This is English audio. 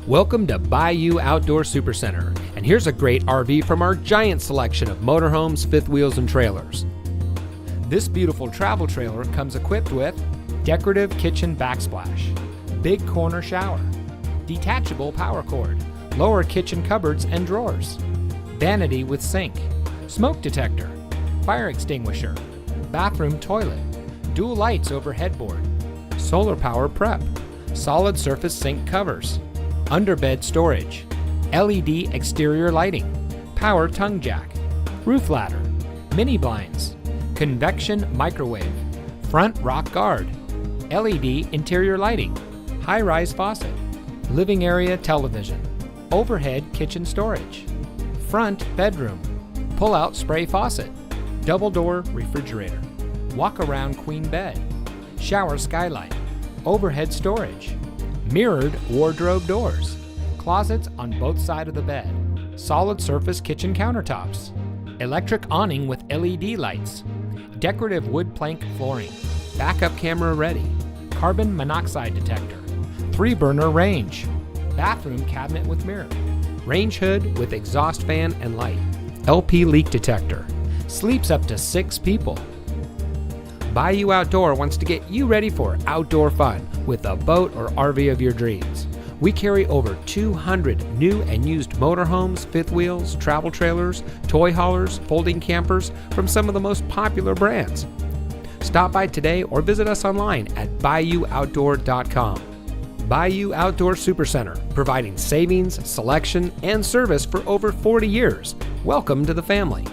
Welcome to Bayou Outdoor Supercenter, and here's a great RV from our giant selection of motorhomes, fifth wheels, and trailers. This beautiful travel trailer comes equipped with decorative kitchen backsplash, big corner shower, detachable power cord, lower kitchen cupboards and drawers, vanity with sink, smoke detector, fire extinguisher, bathroom toilet, dual lights over headboard, solar power prep, solid surface sink covers, underbed storage, LED exterior lighting, power tongue jack, roof ladder, mini blinds, convection microwave, front rock guard, LED interior lighting, high-rise faucet, living area television, overhead kitchen storage, front bedroom, pull-out spray faucet, double-door refrigerator, walk-around queen bed, shower skylight, overhead storage, mirrored wardrobe doors, closets on both sides of the bed, solid surface kitchen countertops, electric awning with LED lights, decorative wood plank flooring, backup camera ready, carbon monoxide detector, 3-burner range, bathroom cabinet with mirror, range hood with exhaust fan and light, LP leak detector, sleeps up to 6 people. Bayou Outdoor wants to get you ready for outdoor fun with a boat or RV of your dreams. We carry over 200 new and used motorhomes, fifth wheels, travel trailers, toy haulers, folding campers from some of the most popular brands. Stop by today or visit us online at BayouOutdoor.com. Bayou Outdoor Supercenter, providing savings, selection, and service for over 40 years. Welcome to the family.